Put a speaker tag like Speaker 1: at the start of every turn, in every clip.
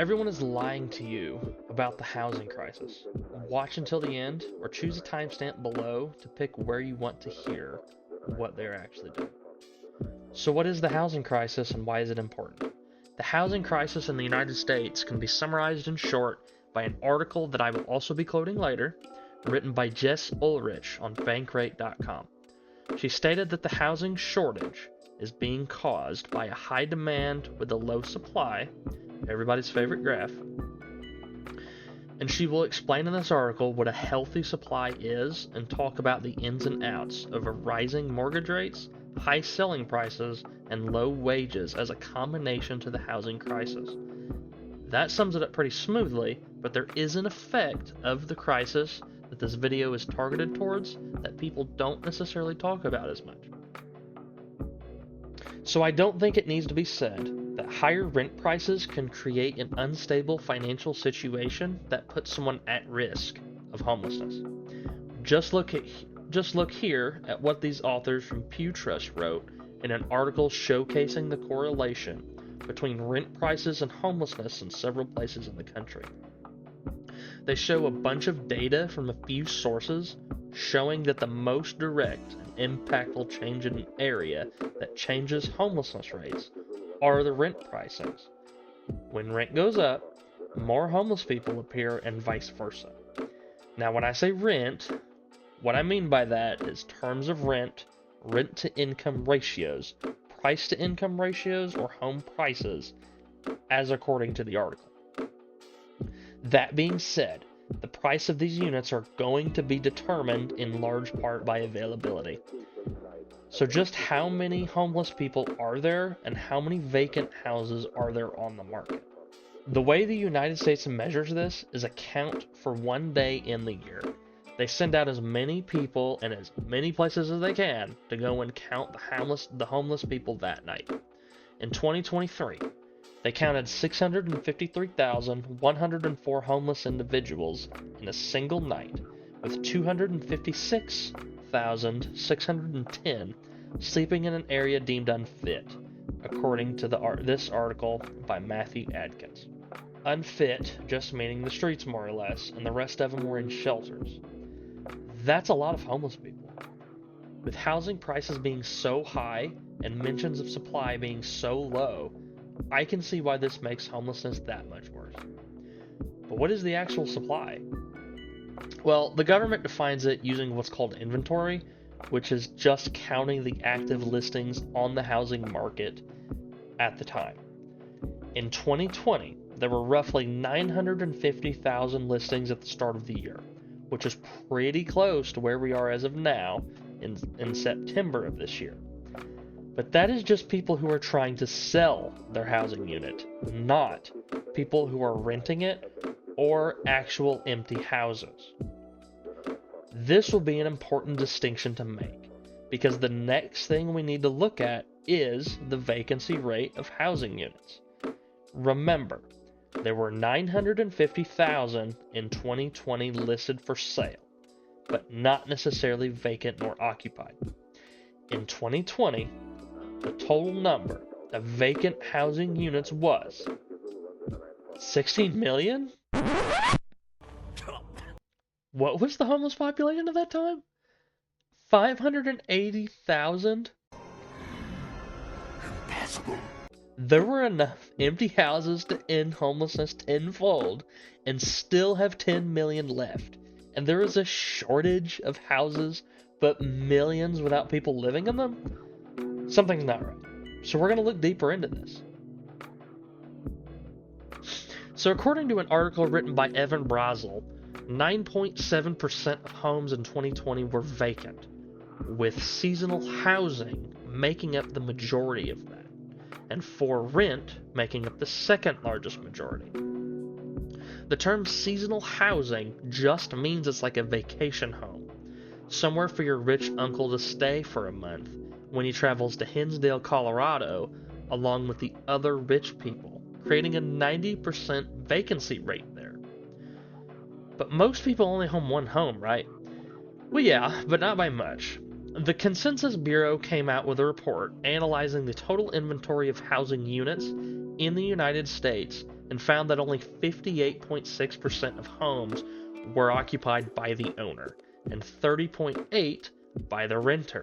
Speaker 1: Everyone is lying to you about the housing crisis. Watch until the end or choose a timestamp below to pick where you want to hear what they're actually doing. So what is the housing crisis and why is it important? The housing crisis in the United States can be summarized in short by an article that I will also be quoting later, written by Jess Ulrich on Bankrate.com. She stated that the housing shortage is being caused by a high demand with a low supply, everybody's favorite graph, and she will explain in this article what a healthy supply is and talk about the ins and outs of rising mortgage rates, high selling prices, and low wages as a combination to the housing crisis. That sums it up pretty smoothly, but there is an effect of the crisis that this video is targeted towards that people don't necessarily talk about as much. So I don't think it needs to be said that higher rent prices can create an unstable financial situation that puts someone at risk of homelessness. Just look here at what these authors from Pew Trust wrote in an article showcasing the correlation between rent prices and homelessness in several places in the country. They show a bunch of data from a few sources showing that the most direct and impactful change in an area that changes homelessness rates are the rent pricings. When rent goes up, more homeless people appear and vice versa. Now when I say rent, what I mean by that is terms of rent, rent to income ratios, price to income ratios, or home prices, as according to the article. That being said, the price of these units are going to be determined in large part by availability. So just how many homeless people are there and how many vacant houses are there on the market? The way the United States measures this is a count for one day in the year. They send out as many people in as many places as they can to go and count the homeless people that night. In 2023, they counted 653,104 homeless individuals in a single night, with 256,610 sleeping in an area deemed unfit, according to this article by Matthew Adkins. Unfit just meaning the streets more or less, and the rest of them were in shelters. That's a lot of homeless people. With housing prices being so high and mentions of supply being so low, I can see why this makes homelessness that much worse. But what is the actual supply? Well, the government defines it using what's called inventory, which is just counting the active listings on the housing market at the time. In 2020, there were roughly 950,000 listings at the start of the year, which is pretty close to where we are as of now in September of this year. But that is just people who are trying to sell their housing unit, not people who are renting it or actual empty houses. This will be an important distinction to make, because the next thing we need to look at is the vacancy rate of housing units. Remember, there were 950,000 in 2020 listed for sale, but not necessarily vacant nor occupied. In 2020, the total number of vacant housing units was 16 million? What was the homeless population at that time? 580,000?
Speaker 2: Impossible.
Speaker 1: There were enough empty houses to end homelessness tenfold and still have 10 million left. And there is a shortage of houses, but millions without people living in them? Something's not right. So we're going to look deeper into this. So according to an article written by Evan Brazel, 9.7% of homes in 2020 were vacant, with seasonal housing making up the majority of that, and for rent making up the second largest majority. The term seasonal housing just means it's like a vacation home, somewhere for your rich uncle to stay for a month when he travels to Hinsdale, Colorado, along with the other rich people, creating a 90% vacancy rate there. But most people only own one home, right? Well, yeah, but not by much. The Consensus Bureau came out with a report analyzing the total inventory of housing units in the United States and found that only 58.6% of homes were occupied by the owner and 30.8% by the renter.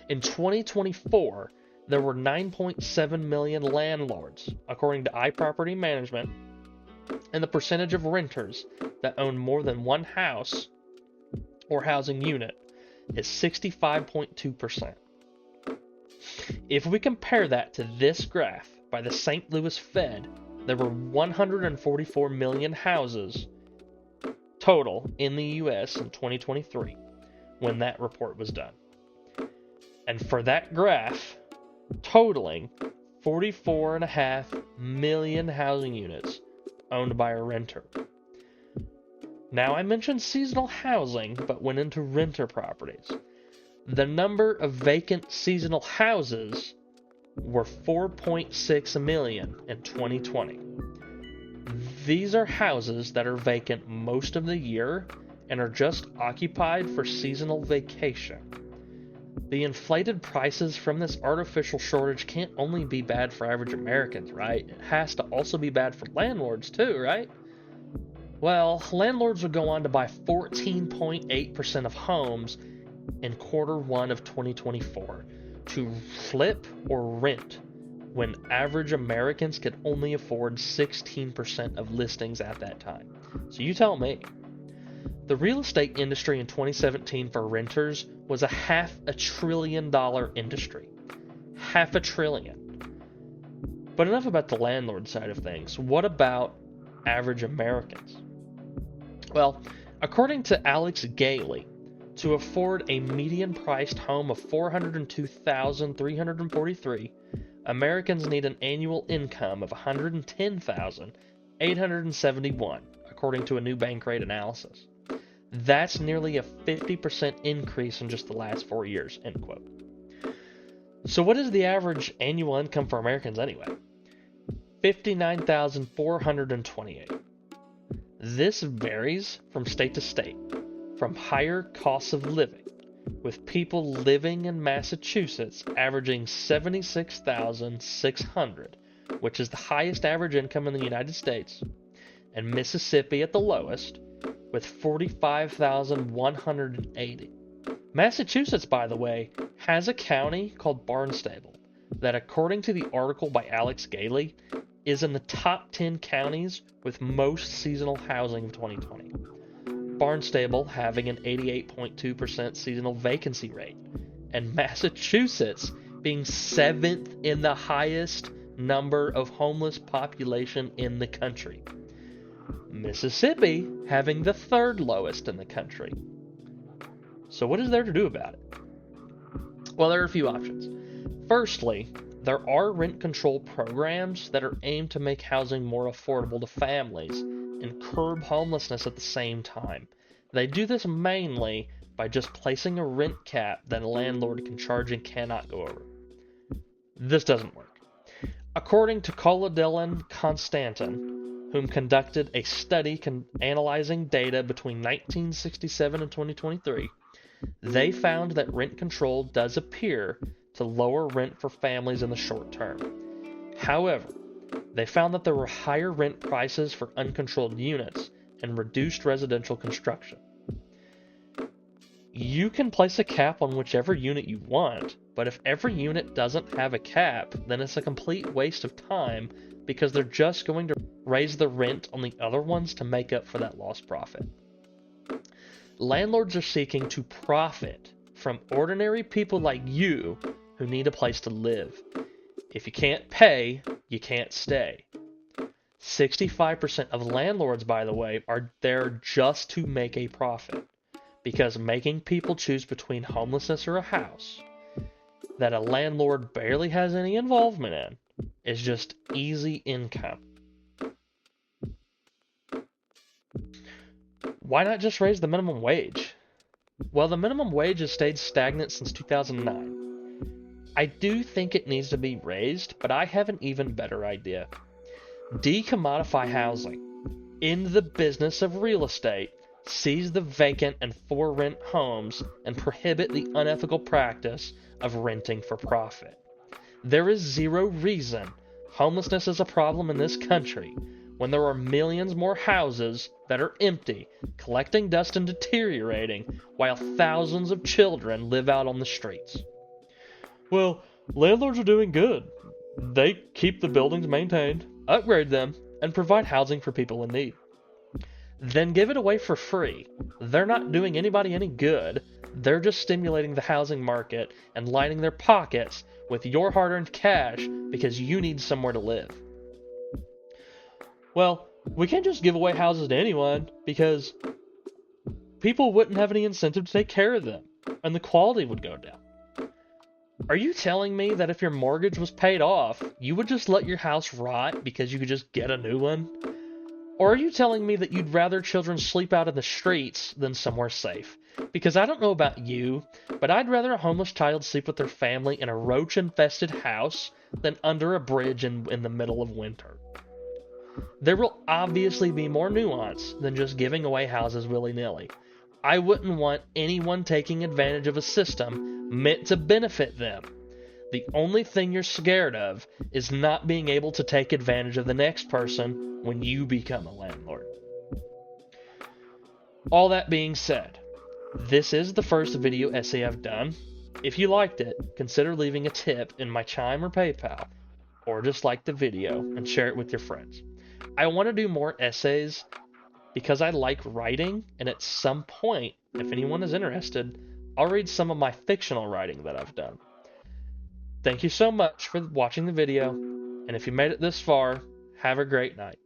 Speaker 1: In 2024, there were 9.7 million landlords, according to iProperty Management, and the percentage of renters that own more than one house or housing unit is 65.2%. If we compare that to this graph by the St. Louis Fed, there were 144 million houses total in the U.S. in 2023 when that report was done. And for that graph, totaling 44.5 million housing units owned by a renter. Now, I mentioned seasonal housing, but went into renter properties. The number of vacant seasonal houses were 4.6 million in 2020. These are houses that are vacant most of the year and are just occupied for seasonal vacation. The inflated prices from this artificial shortage can't only be bad for average Americans, right? It has to also be bad for landlords too, right? Well, landlords would go on to buy 14.8% of homes in Q1 of 2024 to flip or rent, when average Americans could only afford 16% of listings at that time. So you tell me. The real estate industry in 2017 for renters was a $500 billion industry. $500 billion. But enough about the landlord side of things. What about average Americans? Well, according to Alex Gailey, to afford a median-priced home of $402,343, Americans need an annual income of $110,871, according to a new Bankrate analysis. That's nearly a 50% increase in just the last 4 years, end quote. So what is the average annual income for Americans anyway? $59,428. This varies from state to state, from higher costs of living, with people living in Massachusetts averaging $76,600, which is the highest average income in the United States, and Mississippi at the lowest, with $45,180. Massachusetts, by the way, has a county called Barnstable that, according to the article by Alex Gailey, is in the top 10 counties with most seasonal housing of 2020. Barnstable having an 88.2% seasonal vacancy rate, and Massachusetts being 7th in the highest number of homeless population in the country. Mississippi having the 3rd lowest in the country. So what is there to do about it? Well, there are a few options. Firstly, there are rent control programs that are aimed to make housing more affordable to families and curb homelessness at the same time. They do this mainly by just placing a rent cap that a landlord can charge and cannot go over. This doesn't work. According to Coladil and Constantin, whom conducted a study analyzing data between 1967 and 2023, they found that rent control does appear to lower rent for families in the short term. However, they found that there were higher rent prices for uncontrolled units and reduced residential construction. You can place a cap on whichever unit you want, but if every unit doesn't have a cap, then it's a complete waste of time because they're just going to raise the rent on the other ones to make up for that lost profit. Landlords are seeking to profit from ordinary people like you who need a place to live. If you can't pay, you can't stay. 65% of landlords, by the way, are there just to make a profit, because making people choose between homelessness or a house that a landlord barely has any involvement in is just easy income. Why not just raise the minimum wage? Well, the minimum wage has stayed stagnant since 2009. I do think it needs to be raised, but I have an even better idea. Decommodify housing. In the business of real estate, seize the vacant and for-rent homes and prohibit the unethical practice of renting for profit. There is zero reason Homelessness is a problem in this country when there are millions more houses that are empty, collecting dust and deteriorating, while thousands of children live out on the streets. Well, landlords are doing good. They keep the buildings maintained, upgrade them, and provide housing for people in need. Then give it away for free. They're not doing anybody any good. They're just stimulating the housing market and lining their pockets with your hard-earned cash because you need somewhere to live. Well, we can't just give away houses to anyone because people wouldn't have any incentive to take care of them, and the quality would go down. Are you telling me that if your mortgage was paid off, you would just let your house rot because you could just get a new one? Or are you telling me that you'd rather children sleep out in the streets than somewhere safe? Because I don't know about you, but I'd rather a homeless child sleep with their family in a roach-infested house than under a bridge in the middle of winter. There will obviously be more nuance than just giving away houses willy-nilly. I wouldn't want anyone taking advantage of a system meant to benefit them. The only thing you're scared of is not being able to take advantage of the next person when you become a landlord. All that being said, this is the first video essay I've done. If you liked it, consider leaving a tip in my Chime or PayPal, or just like the video and share it with your friends. I want to do more essays because I like writing, and at some point, if anyone is interested, I'll read some of my fictional writing that I've done. Thank you so much for watching the video, and if you made it this far, have a great night.